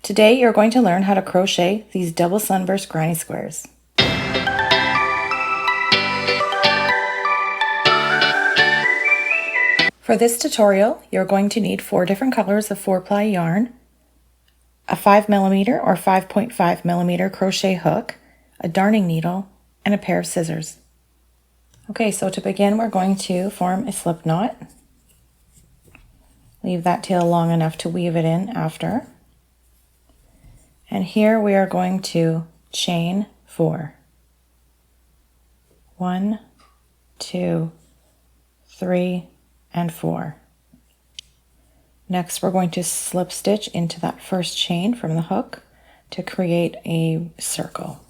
Today you're going to learn how to crochet these double sunburst granny squares. For this tutorial, you're going to need 4 different colors of 4-ply yarn, a 5mm or 5.5mm crochet hook, a darning needle, and a pair of scissors. Okay, so to begin, we're going to form a slip knot. Leave that tail long enough to weave it in after. And here we are going to chain 4. 1, 2, 3, and 4. Next, we're going to slip stitch into that first chain from the hook to create a circle.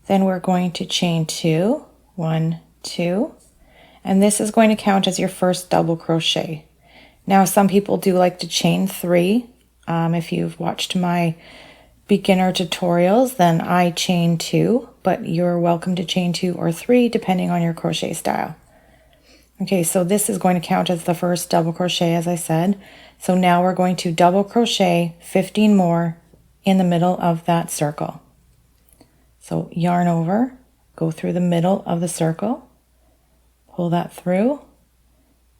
Then we're going to chain 2, 1, 2, and this is going to count as your first double crochet. Now, some people do like to chain 3. If you've watched my beginner tutorials, then I chain 2, but you're welcome to chain 2 or 3 depending on your crochet style. Okay, so this is going to count as the first double crochet, as I said. So now we're going to double crochet 15 more in the middle of that circle. So yarn over, go through the middle of the circle, pull that through.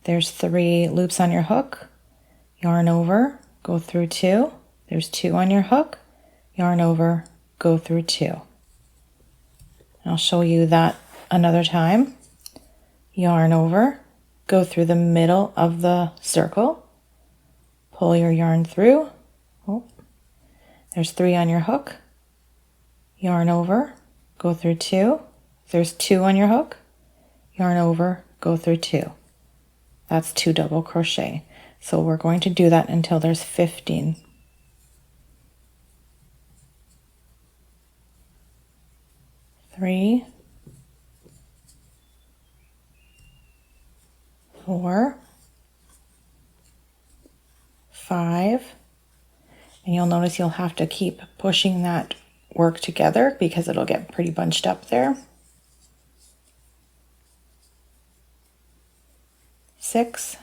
There's 3 loops on your hook, yarn over, go through 2. There's 2 on your hook, yarn over, go through 2. I'll show you that another time. Yarn over, go through the middle of the circle, pull your yarn through. Oh, there's 3 on your hook, yarn over, go through 2. There's 2 on your hook, yarn over, go through 2. That's 2 double crochet. So we're going to do that until there's 15. Three, 4, 5, and you'll notice you'll have to keep pushing that work together because it'll get pretty bunched up there. 6,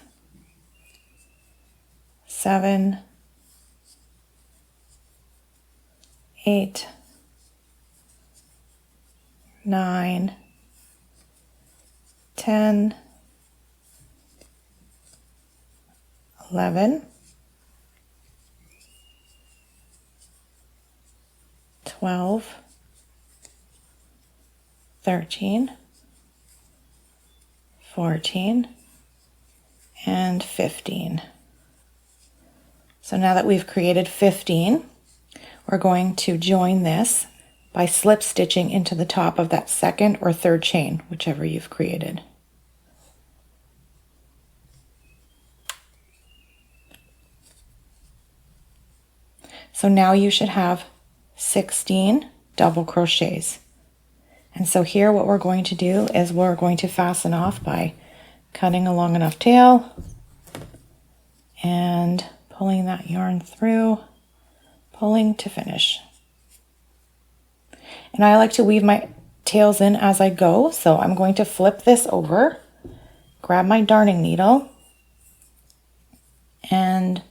7, 8, 9, 10, 11, 12, 13, 14, and 15. So now that we've created 15, we're going to join this by slip stitching into the top of that second or third chain, whichever you've created. So now you should have 16 double crochets. And so here what we're going to do is we're going to fasten off by cutting a long enough tail and pulling that yarn through, pulling to finish. And I like to weave my tails in as I go, so I'm going to flip this over, grab my darning needle, and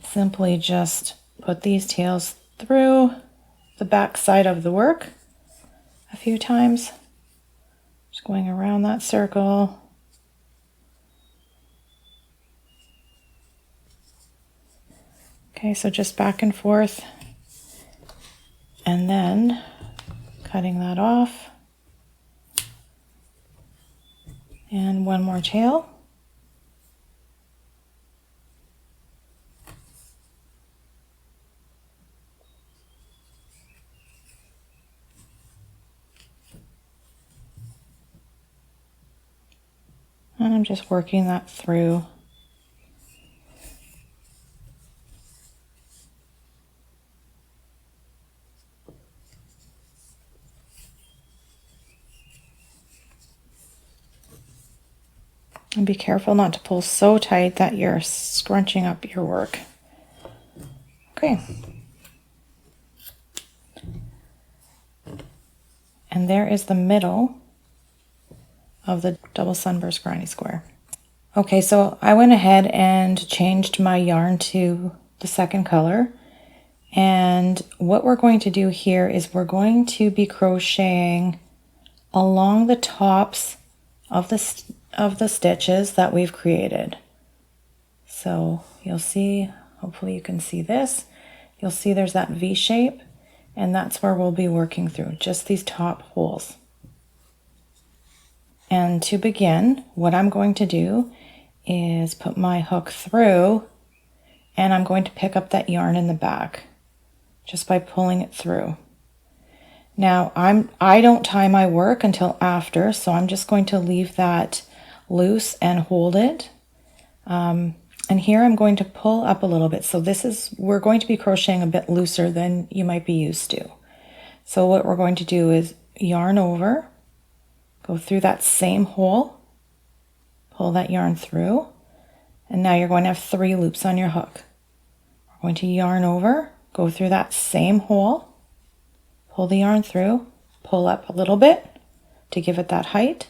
simply just put these tails through the back side of the work a few times. Just going around that circle. Okay, so just back and forth. And then cutting that off. And one more tail. And I'm just working that through. And be careful not to pull so tight that you're scrunching up your work. Okay. And there is the middle of the double sunburst granny square. Okay, so I went ahead and changed my yarn to the second color. And what we're going to do here is we're going to be crocheting along the tops of the stitches that we've created. So you'll see, hopefully you can see this. You'll see there's that V shape, and that's where we'll be working through, just these top holes. And to begin, what I'm going to do is put my hook through, and I'm going to pick up that yarn in the back just by pulling it through. Now I don't tie my work until after, so I'm just going to leave that loose and hold it. And here I'm going to pull up a little bit. So we're going to be crocheting a bit looser than you might be used to. So what we're going to do is yarn over, go through that same hole, pull that yarn through, and now you're going to have 3 loops on your hook. We're going to yarn over, go through that same hole, pull the yarn through, pull up a little bit to give it that height.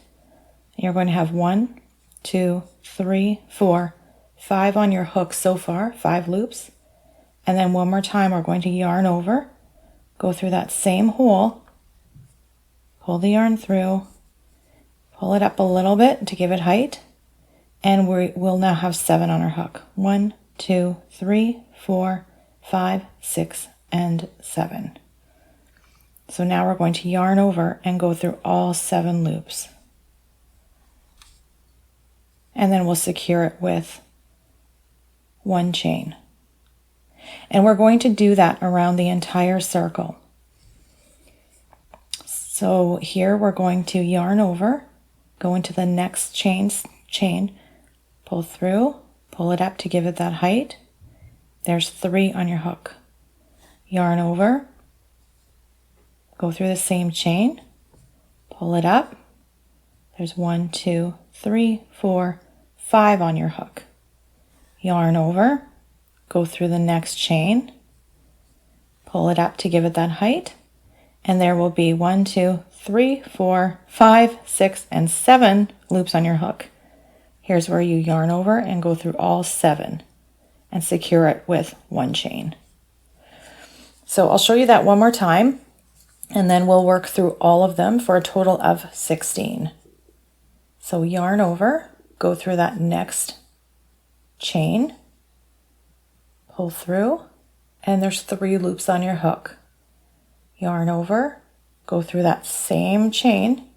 And you're going to have 1, 2, 3, 4, 5 on your hook so far, 5 loops. And then one more time, we're going to yarn over, go through that same hole, pull the yarn through, pull it up a little bit to give it height, and we'll now have 7 on our hook. 1, 2, 3, 4, 5, 6, and 7. So now we're going to yarn over and go through all 7 loops. And then we'll secure it with 1 chain. And we're going to do that around the entire circle. So here we're going to yarn over, go into the next chain, pull through, pull it up to give it that height. There's 3 on your hook. Yarn over, go through the same chain, pull it up. There's 1, 2, 3, 4, 5 on your hook. Yarn over, go through the next chain, pull it up to give it that height, and there will be 1, 2, 3, 4, 5, 6, and 7 loops on your hook. Here's where you yarn over and go through all 7 and secure it with 1 chain. So I'll show you that one more time, and then we'll work through all of them for a total of 16. So yarn over, go through that next chain, pull through, and there's 3 loops on your hook. Yarn over, go through that same chain,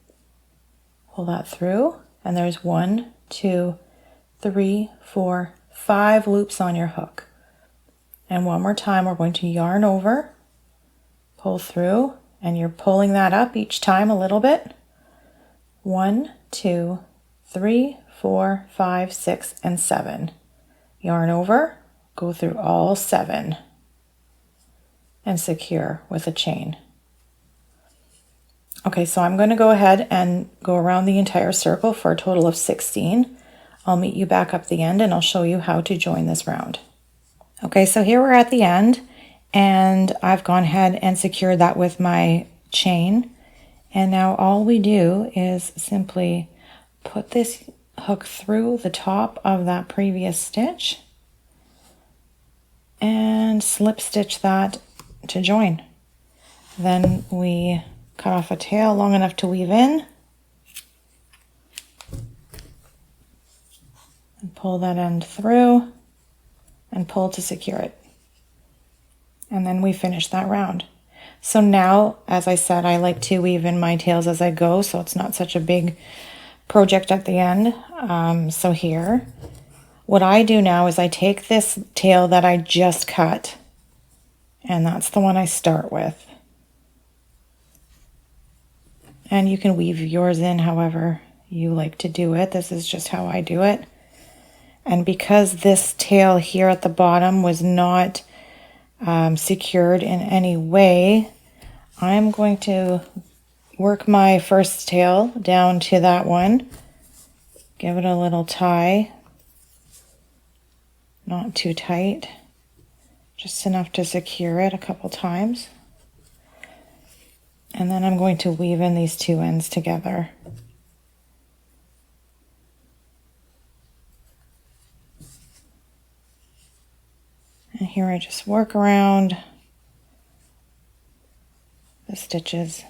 pull that through, and there's 1, 2, 3, 4, 5 loops on your hook. And one more time, we're going to yarn over, pull through, and you're pulling that up each time a little bit. 1, 2, 3, 4, 5, 6, and 7. Yarn over, go through all 7, and secure with a chain. Okay, so I'm going to go ahead and go around the entire circle for a total of 16. I'll meet you back up the end and I'll show you how to join this round. Okay, so here we're at the end, and I've gone ahead and secured that with my chain. And now all we do is simply put this hook through the top of that previous stitch and slip stitch that to join. Then we cut off a tail long enough to weave in and pull that end through and pull to secure it. And then we finish that round. So now, as I said, I like to weave in my tails as I go, so it's not such a big project at the end. So here, what I do now is I take this tail that I just cut, and that's the one I start with. And you can weave yours in however you like to do it. This is just how I do it. And because this tail here at the bottom was not secured in any way, I'm going to work my first tail down to that one, give it a little tie, not too tight, just enough to secure it a couple times. And then I'm going to weave in these 2 ends together. And here I just work around the stitches,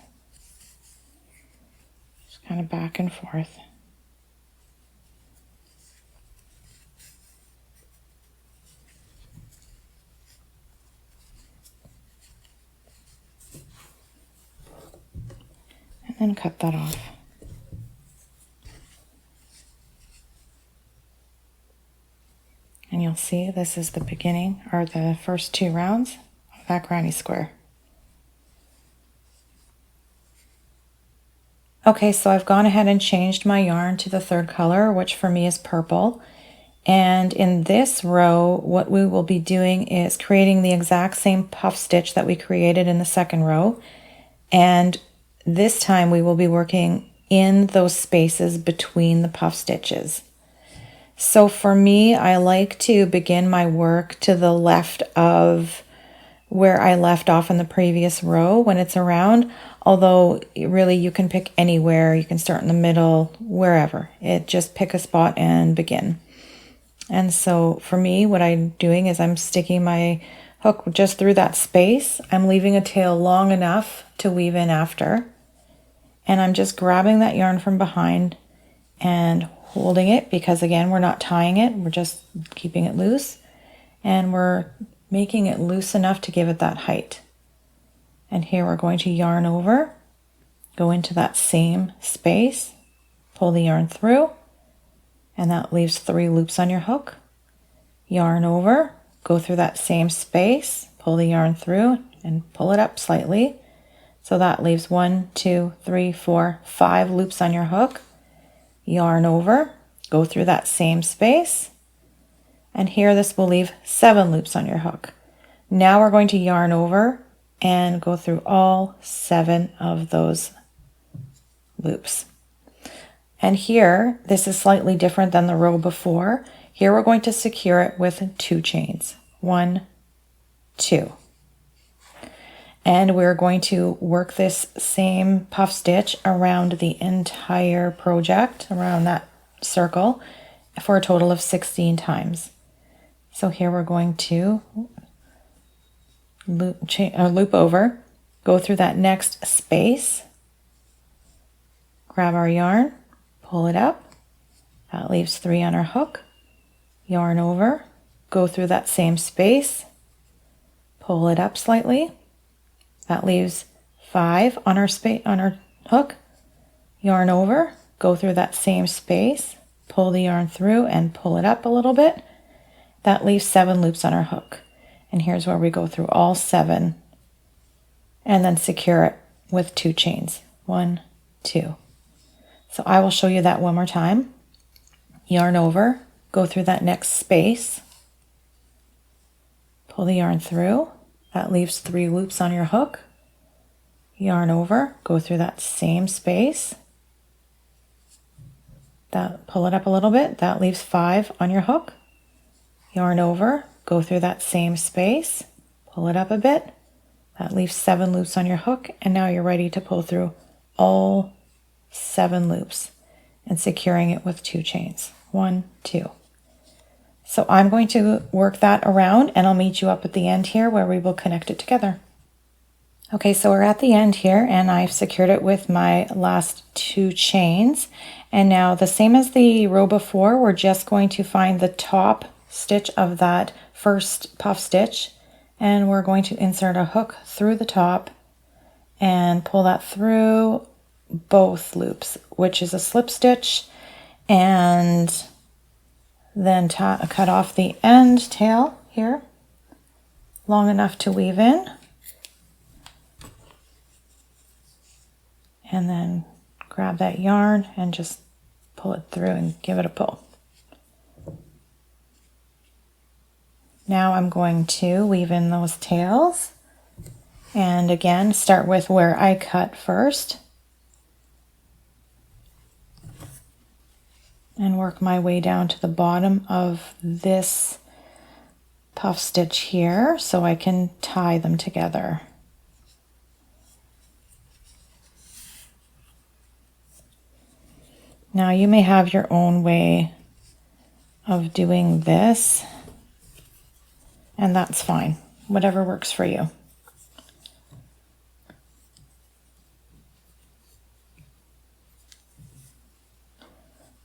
just kind of back and forth. And then cut that off. And you'll see this is the beginning, or the first 2 rounds of that granny square. Okay, so I've gone ahead and changed my yarn to the 3rd color, which for me is purple. And in this row, what we will be doing is creating the exact same puff stitch that we created in the 2nd row. And this time we will be working in those spaces between the puff stitches. So for me, I like to begin my work to the left of where I left off in the previous row when it's around, although really you can pick anywhere. You can start in the middle, wherever. Just pick a spot and begin. And so for me, what I'm doing is I'm sticking my hook just through that space. I'm leaving a tail long enough to weave in after. And I'm just grabbing that yarn from behind and holding it, because again, we're not tying it, we're just keeping it loose, and we're making it loose enough to give it that height. And here we're going to yarn over, go into that same space, pull the yarn through, and that leaves 3 loops on your hook. Yarn over, go through that same space, pull the yarn through and pull it up slightly. So that leaves 1, 2, 3, 4, 5 loops on your hook. Yarn over, go through that same space, and here this will leave 7 loops on your hook. Now we're going to yarn over and go through all 7 of those loops. And here, this is slightly different than the row before. Here we're going to secure it with 2 chains. 1, 2. And we're going to work this same puff stitch around the entire project, around that circle, for a total of 16 times. So here we're going to loop over, go through that next space, grab our yarn, pull it up, that leaves 3 on our hook, yarn over, go through that same space, pull it up slightly, that leaves 5 on our hook, yarn over, go through that same space, pull the yarn through and pull it up a little bit. That leaves 7 loops on our hook. And here's where we go through all 7 and then secure it with 2 chains. 1, 2. So I will show you that one more time. Yarn over, go through that next space, pull the yarn through. That leaves 3 loops on your hook. Yarn over, go through that same space. Pull it up a little bit. That leaves 5 on your hook. Yarn over, go through that same space. Pull it up a bit. That leaves 7 loops on your hook. And now you're ready to pull through all 7 loops and securing it with 2 chains. 1, 2. So I'm going to work that around and I'll meet you up at the end here where we will connect it together. Okay, so we're at the end here and I've secured it with my last 2 chains. And now the same as the row before, we're just going to find the top stitch of that first puff stitch and we're going to insert a hook through the top and pull that through both loops, which is a slip stitch, and then cut off the end tail here long enough to weave in, and then grab that yarn and just pull it through and give it a pull. Now I'm going to weave in those tails, and again start with where I cut first and work my way down to the bottom of this puff stitch here so I can tie them together. Now you may have your own way of doing this. and that's fine. Whatever works for you.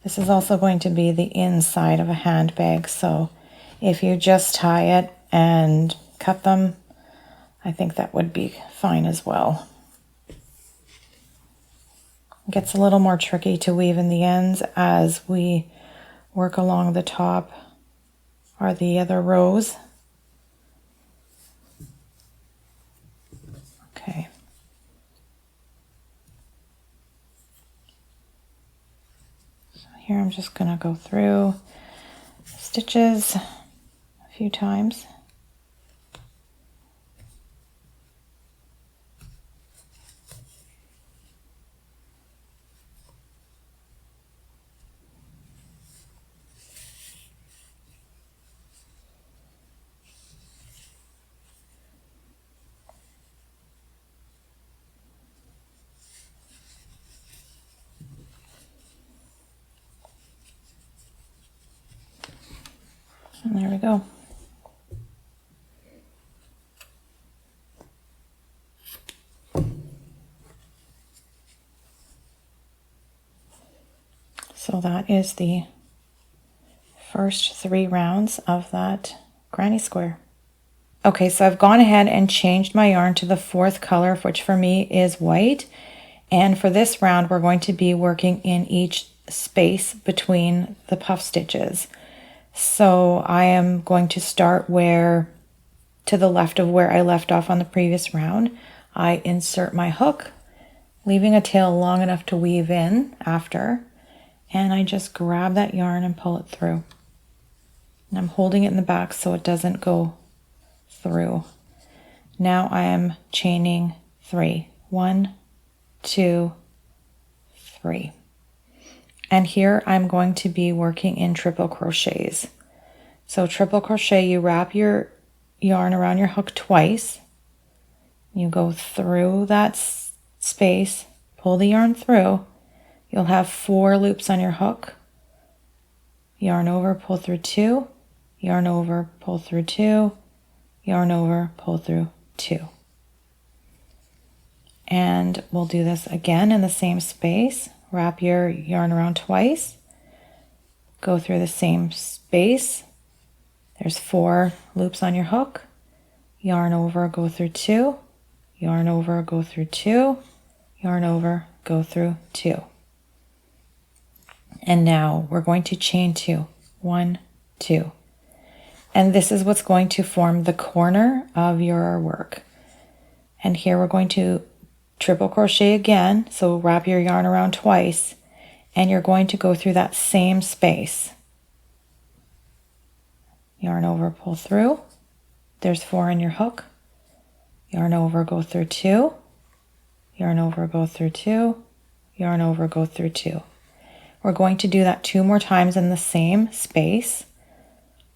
This is also going to be the inside of a handbag, so if you just tie it and cut them, I think that would be fine as well. It gets a little more tricky to weave in the ends as we work along the top or the other rows. Okay. So here I'm just going to go through stitches a few times. And there we go. So that is the first 3 rounds of that granny square. Okay, so I've gone ahead and changed my yarn to the 4th color, which for me is white. And for this round, we're going to be working in each space between the puff stitches. So I am going to start to the left of where I left off on the previous round. I insert my hook, leaving a tail long enough to weave in after, and I just grab that yarn and pull it through. And I'm holding it in the back so it doesn't go through. Now I am chaining 3. 1, 2, 3. And here I'm going to be working in triple crochets. So triple crochet, you wrap your yarn around your hook twice. You go through that space, pull the yarn through. You'll have 4 loops on your hook. Yarn over, pull through 2. Yarn over, pull through 2. Yarn over, pull through 2. And we'll do this again in the same space. Wrap your yarn around twice, go through the same space. There's 4 loops on your hook. Yarn over, go through 2. Yarn over, go through 2. Yarn over, go through 2. And now we're going to chain 2. 1, 2. And this is what's going to form the corner of your work. And here we're going to triple crochet again, so wrap your yarn around twice, and you're going to go through that same space. Yarn over, pull through. There's 4 in your hook. Yarn over, go through 2. Yarn over, go through 2. Yarn over, go through 2. We're going to do that 2 more times in the same space.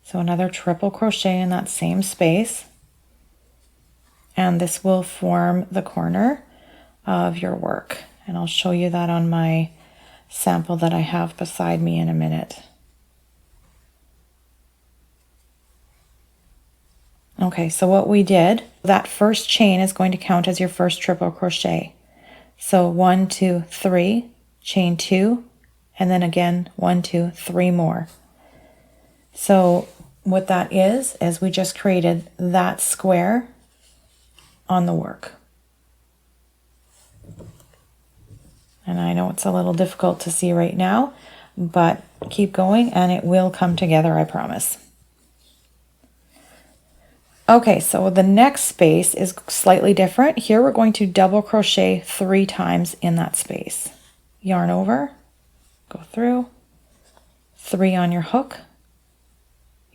So another triple crochet in that same space. And this will form the corner of your work. And I'll show you that on my sample that I have beside me in a minute. Okay, so what we did, that first chain is going to count as your first triple crochet. So 1, 2, 3, chain 2, and then again 1, 2, 3 more. So what that is we just created that square on the work. And I know it's a little difficult to see right now, but keep going and it will come together, I promise. Okay, so the next space is slightly different. Here we're going to double crochet 3 times in that space. Yarn over, go through, 3 on your hook,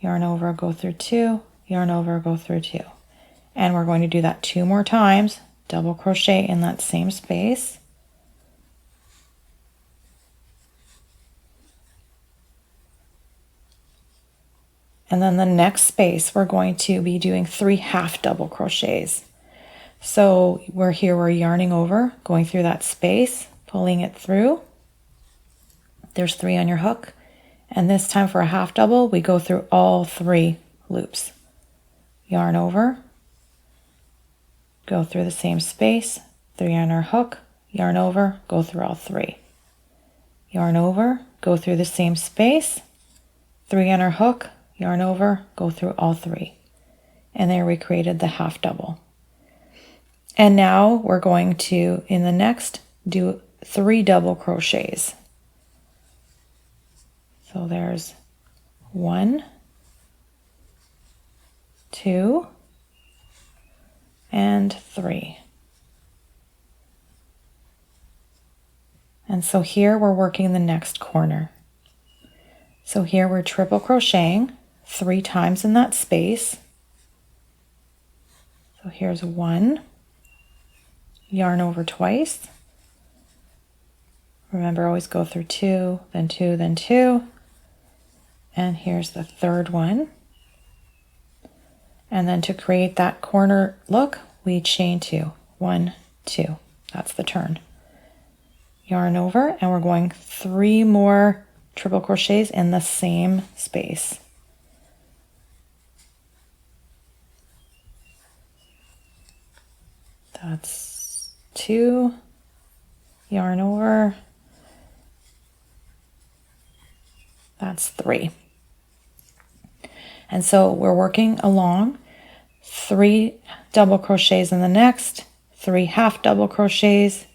yarn over, go through 2, yarn over, go through 2. And we're going to do that 2 more times, double crochet in that same space. And then the next space, we're going to be doing 3 half double crochets. So we're yarning over, going through that space, pulling it through. There's 3 on your hook. And this time for a half double, we go through all 3 loops. yarn over, go through the same space, 3 on our hook, yarn over, go through all 3. Yarn over, go through the same space, 3 on our hook, yarn over, go through all 3. And there we created the half double. And now we're going to, in the next, do 3 double crochets. So there's 1, 2, and 3. And so here we're working the next corner. So here we're triple crocheting 3 times in that space. So here's 1, yarn over twice. Remember, always go through 2, then 2, then 2. And here's the third one. And then to create that corner look, we chain 2. 1, 2. That's the turn. Yarn over, and we're going 3 more triple crochets in the same space. That's 2, yarn over, that's 3. And so we're working along 3 double crochets in the next, 3 half double crochets,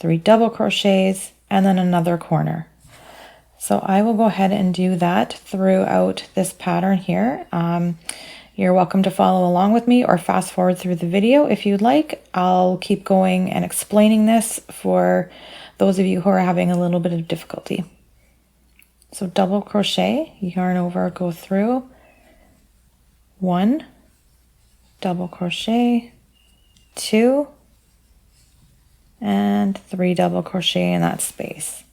3 double crochets, and then another corner. So I will go ahead and do that throughout this pattern here. You're welcome to follow along with me or fast forward through the video if you'd like. I'll keep going and explaining this for those of you who are having a little bit of difficulty. So double crochet, yarn over, go through, 1, double crochet, 2, and 3 double crochet in that space.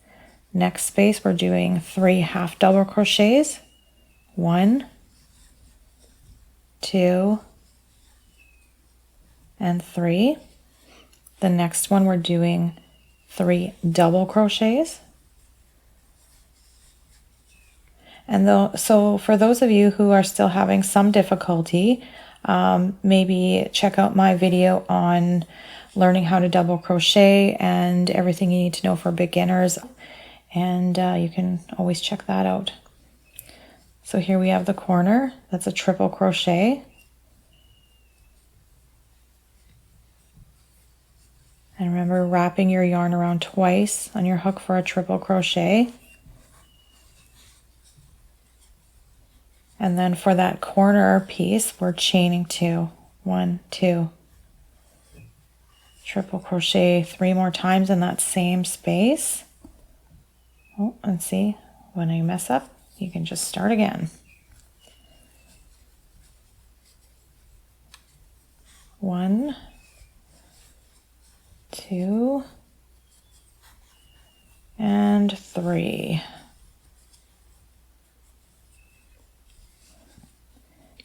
Next space, we're doing 3 half double crochets, 1, 2, and 3. The next one, we're doing 3 double crochets. And so for those of you who are still having some difficulty, maybe check out my video on learning how to double crochet and everything you need to know for beginners. And you can always check that out. So here we have the corner. That's a triple crochet. And remember, wrapping your yarn around twice on your hook for a triple crochet. And then for that corner piece, we're chaining 2. 1, 2. Triple crochet 3 more times in that same space. Oh, and see, when I mess up, you can just start again. 1, 2, and 3.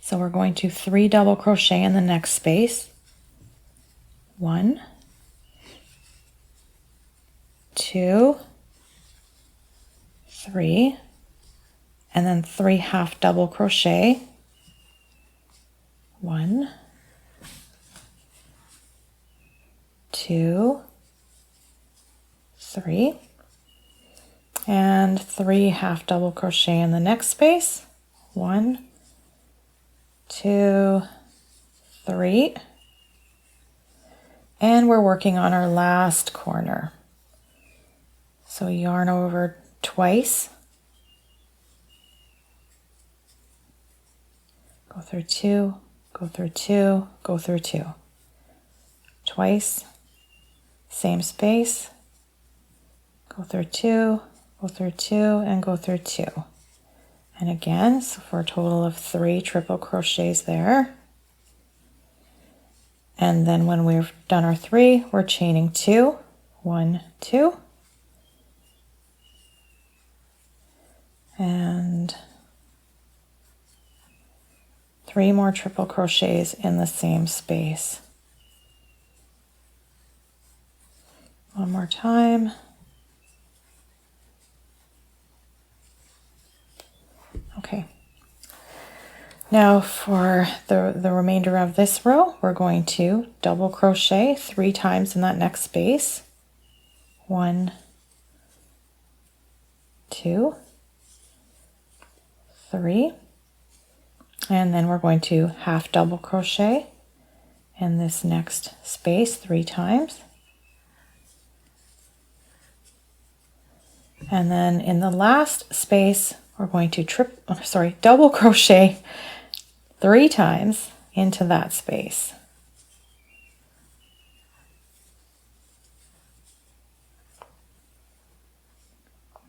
So we're going to 3 double crochet in the next space. 1, 2, 3, and then 3 half double crochet. 1, 2, 3, and 3 half double crochet in the next space. 1, 2, 3, and we're working on our last corner. So yarn over twice, go through 2, go through 2, go through 2, twice, same space, go through 2, go through 2, and go through 2. And again, so for a total of 3 triple crochets there. And then when we've done our 3, we're chaining 2, 1, 2, and 3 more triple crochets in the same space. One more time. Okay. Now for the remainder of this row, we're going to double crochet 3 times in that next space. 1, 2, 3, and then we're going to half double crochet in this next space 3 times. And then in the last space, we're going to double crochet 3 times into that space.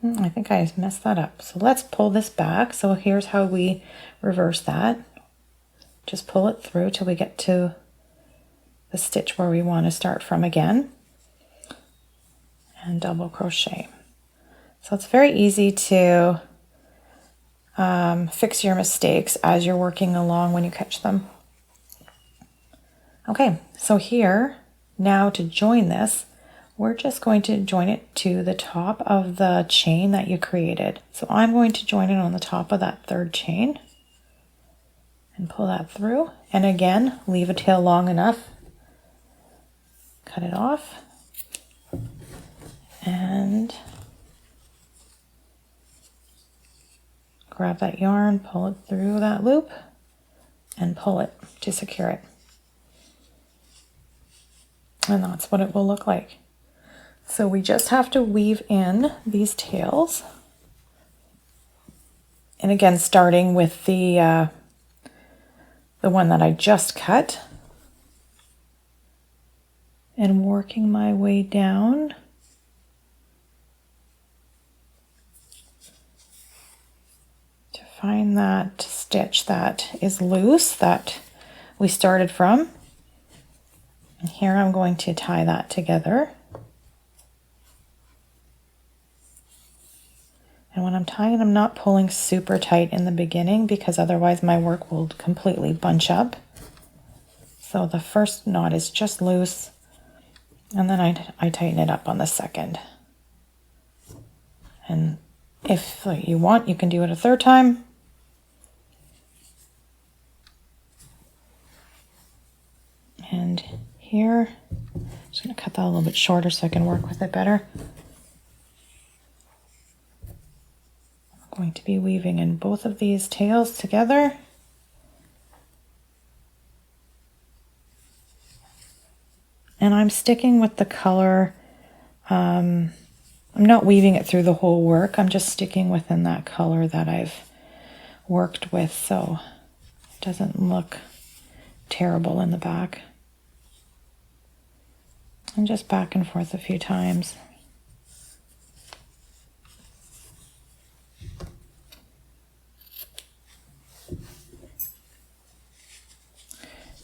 I think I messed that up. So let's pull this back. So here's how we reverse that. Just pull it through till we get to the stitch where we want to start from again. And double crochet. So it's very easy to fix your mistakes as you're working along when you catch them. Okay, so here, now to join this, we're just going to join it to the top of the chain that you created. So I'm going to join it on the top of that 3rd chain and pull that through. And again, leave a tail long enough, cut it off, and grab that yarn, pull it through that loop, and pull it to secure it. And that's what it will look like. So we just have to weave in these tails. And again, starting with the one that I just cut, and working my way down. To find that stitch that is loose that we started from. And here I'm going to tie that together. And when I'm tying, I'm not pulling super tight in the beginning because otherwise my work will completely bunch up. So the first knot is just loose, and then I tighten it up on the second. And if you want, you can do it a 3rd time. And here, I'm just going to cut that a little bit shorter so I can work with it better. I'm going to be weaving in both of these tails together. And I'm sticking with the color. I'm not weaving it through the whole work. I'm just sticking within that color that I've worked with, so it doesn't look terrible in the back. And just back and forth a few times.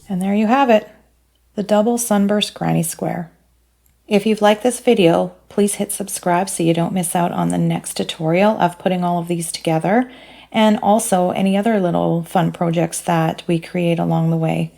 And there you have it, the double sunburst granny square. If you've liked this video, please hit subscribe so you don't miss out on the next tutorial of putting all of these together, and also any other little fun projects that we create along the way.